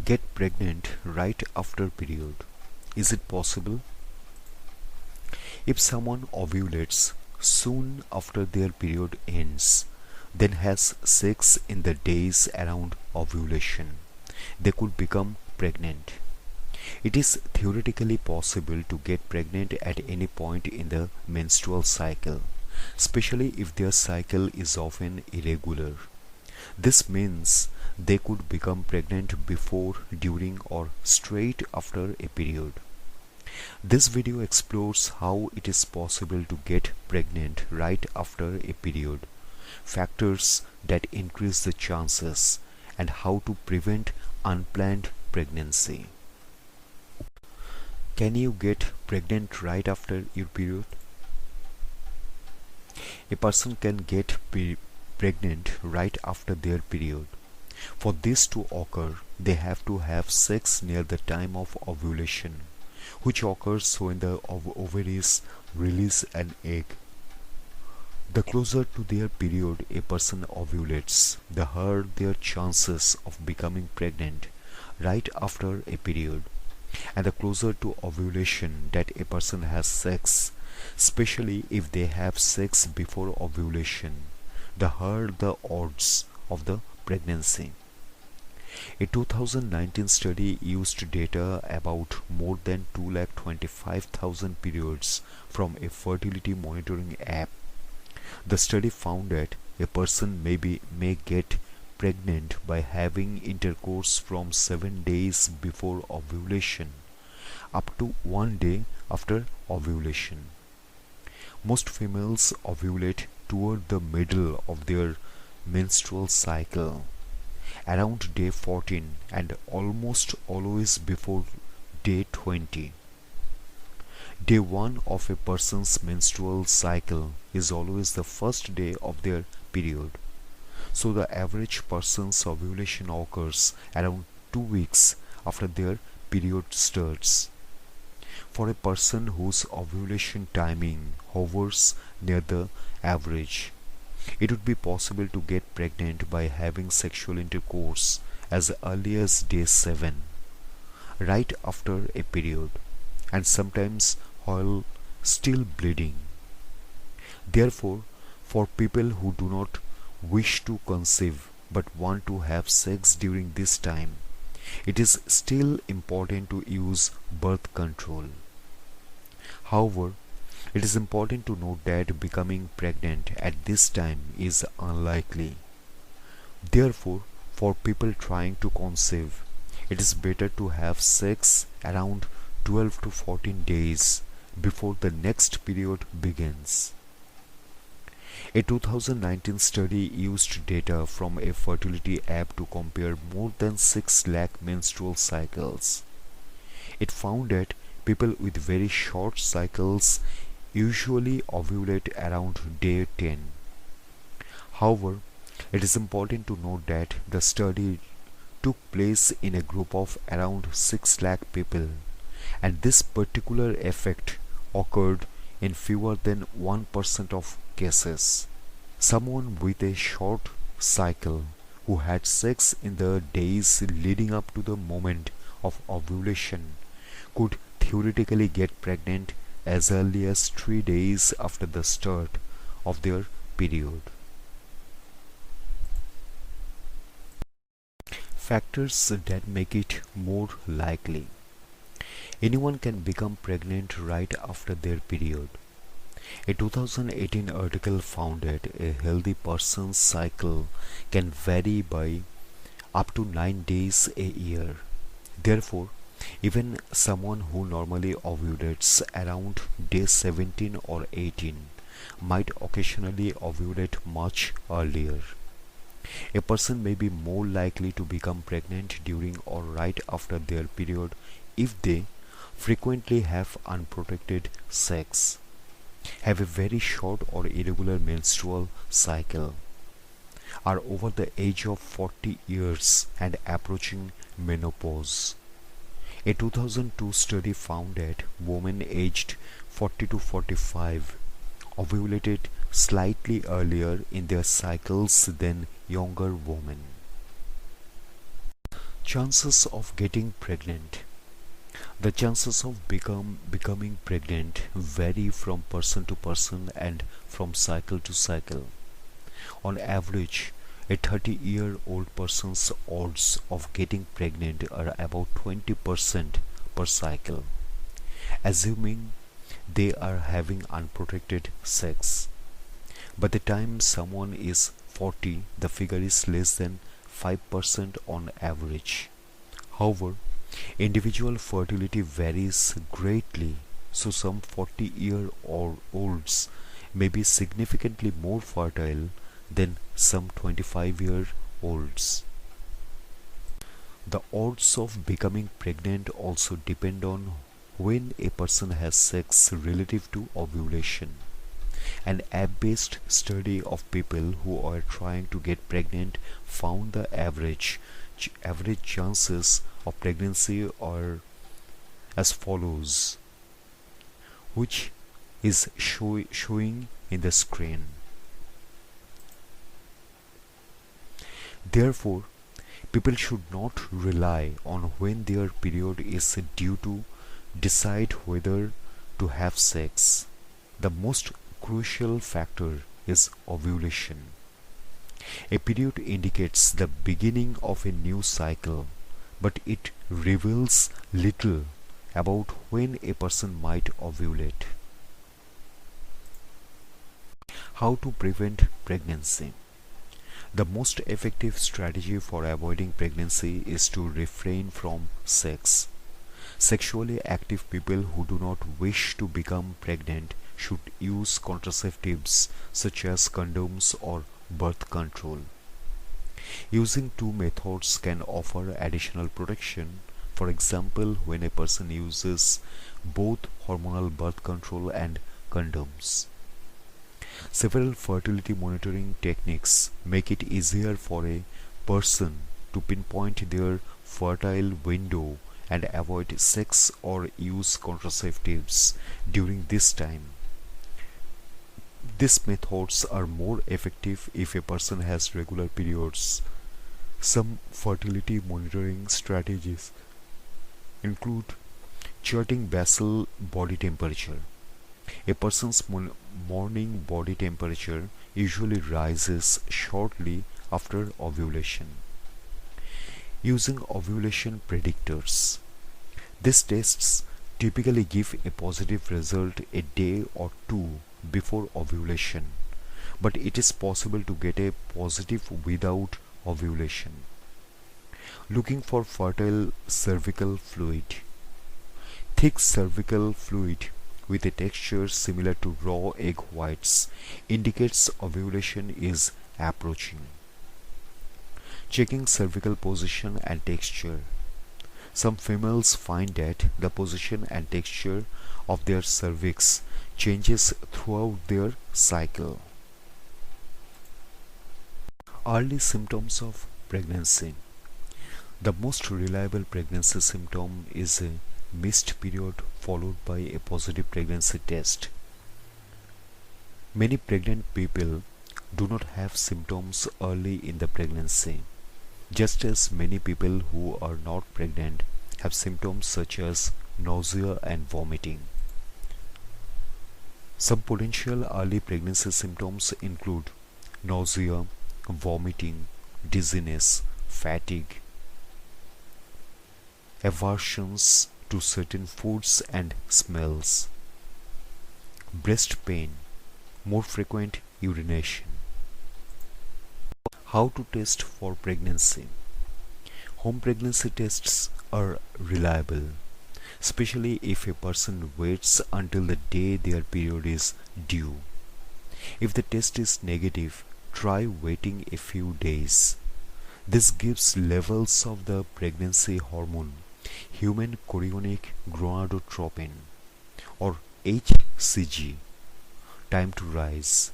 get pregnant right after period. Is it possible? If someone ovulates soon after their period ends, then has sex in the days around ovulation, they could become pregnant. It is theoretically possible to get pregnant at any point in the menstrual cycle, especially if their cycle is often irregular. This means they could become pregnant before, during, or straight after a period. This video explores how it is possible to get pregnant right after a period, factors that increase the chances, and how to prevent unplanned pregnancy. Can you get pregnant right after your period? A person can get pregnant right after their period. For this to occur, they have to have sex near the time of ovulation, which occurs when the ovaries release an egg. The closer to their period a person ovulates, the higher their chances of becoming pregnant right after a period. And the closer to ovulation that a person has sex, especially if they have sex before ovulation, the higher the odds of the pregnancy. A 2019 study used data about more than 225,000 periods from a fertility monitoring app. The study found that a person may get pregnant by having intercourse from 7 days before ovulation up to 1 day after ovulation. Most females ovulate toward the middle of their menstrual cycle, around day 14, and almost always before day 20. Day 1 of a person's menstrual cycle is always the first day of their period. So the average person's ovulation occurs around 2 weeks after their period starts. For a person whose ovulation timing hovers near the average, it would be possible to get pregnant by having sexual intercourse as early as day 7, right after a period, and sometimes while still bleeding. Therefore, for people who do not wish to conceive but want to have sex during this time, it is still important to use birth control. However, it is important to note that becoming pregnant at this time is unlikely. Therefore, for people trying to conceive, it is better to have sex around 12 to 14 days before the next period begins. A 2019 study used data from a fertility app to compare more than 6 lakh menstrual cycles. It found that people with very short cycles usually ovulate around day 10. However, it is important to note that the study took place in a group of around 6 lakh people, and this particular effect occurred in fewer than 1% of cases. Someone with a short cycle who had sex in the days leading up to the moment of ovulation could theoretically get pregnant as early as 3 days after the start of their period. Factors that make it more likely. Anyone can become pregnant right after their period. A 2018 article found that a healthy person's cycle can vary by up to 9 days a year. Therefore, even someone who normally ovulates around day 17 or 18 might occasionally ovulate much earlier. A person may be more likely to become pregnant during or right after their period if they frequently have unprotected sex, have a very short or irregular menstrual cycle, are over the age of 40 years and approaching menopause. A 2002 study found that women aged 40 to 45 ovulated slightly earlier in their cycles than younger women. Chances of getting pregnant. The chances of becoming pregnant vary from person to person and from cycle to cycle. On average, a 30-year-old person's odds of getting pregnant are about 20% per cycle, assuming they are having unprotected sex. By the time someone is 40, the figure is less than 5% on average. However, individual fertility varies greatly, so some 40-year-olds may be significantly more fertile than some 25-year-olds. The odds of becoming pregnant also depend on when a person has sex relative to ovulation. An app-based study of people who are trying to get pregnant found the average chances of pregnancy are as follows, which is showing in the screen. Therefore, people should not rely on when their period is due to decide whether to have sex. The most crucial factor is ovulation. A period indicates the beginning of a new cycle, but it reveals little about when a person might ovulate. How to prevent pregnancy? The most effective strategy for avoiding pregnancy is to refrain from sex. Sexually active people who do not wish to become pregnant should use contraceptives such as condoms or birth control. Using two methods can offer additional protection. For example, when a person uses both hormonal birth control and condoms. Several fertility monitoring techniques make it easier for a person to pinpoint their fertile window and avoid sex or use contraceptives during this time. These methods are more effective if a person has regular periods. Some fertility monitoring strategies include charting basal body temperature. A person's morning body temperature usually rises shortly after ovulation. Using ovulation predictors. These tests typically give a positive result a day or two before ovulation, but it is possible to get a positive without ovulation. Looking for fertile cervical fluid. Thick cervical fluid with a texture similar to raw egg whites indicates ovulation is approaching. Checking cervical position and texture. Some females find that the position and texture of their cervix changes throughout their cycle. Early symptoms of pregnancy. The most reliable pregnancy symptom is a missed period followed by a positive pregnancy test. Many pregnant people do not have symptoms early in the pregnancy, just as many people who are not pregnant have symptoms such as nausea and vomiting. Some potential early pregnancy symptoms include nausea, vomiting, dizziness, fatigue, aversions to certain foods and smells, breast pain, more frequent urination. How to test for pregnancy? Home pregnancy tests are reliable, especially if a person waits until the day their period is due. If the test is negative, try waiting a few days. This gives levels of the pregnancy hormone, human chorionic gonadotropin, or HCG, time to rise,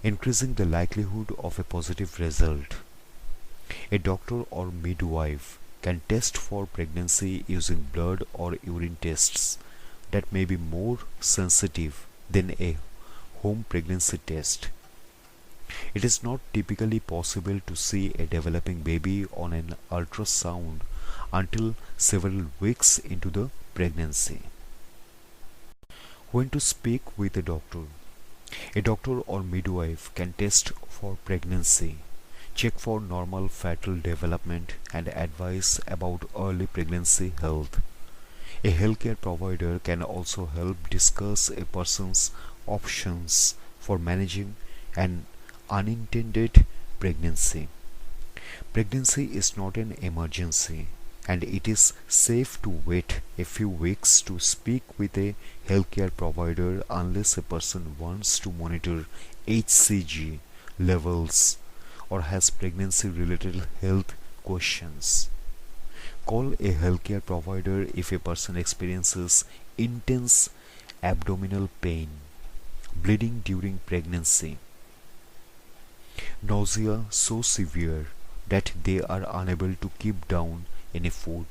increasing the likelihood of a positive result. A doctor or midwife can test for pregnancy using blood or urine tests that may be more sensitive than a home pregnancy test. It is not typically possible to see a developing baby on an ultrasound until several weeks into the pregnancy. When to speak with a doctor. A doctor or midwife can test for pregnancy, check for normal fetal development, and advise about early pregnancy health. A healthcare provider can also help discuss a person's options for managing an unintended pregnancy. Pregnancy is not an emergency, and it is safe to wait a few weeks to speak with a healthcare provider unless a person wants to monitor HCG levels or has pregnancy related health questions. Call a healthcare provider if a person experiences intense abdominal pain, bleeding during pregnancy, nausea so severe that they are unable to keep down any food,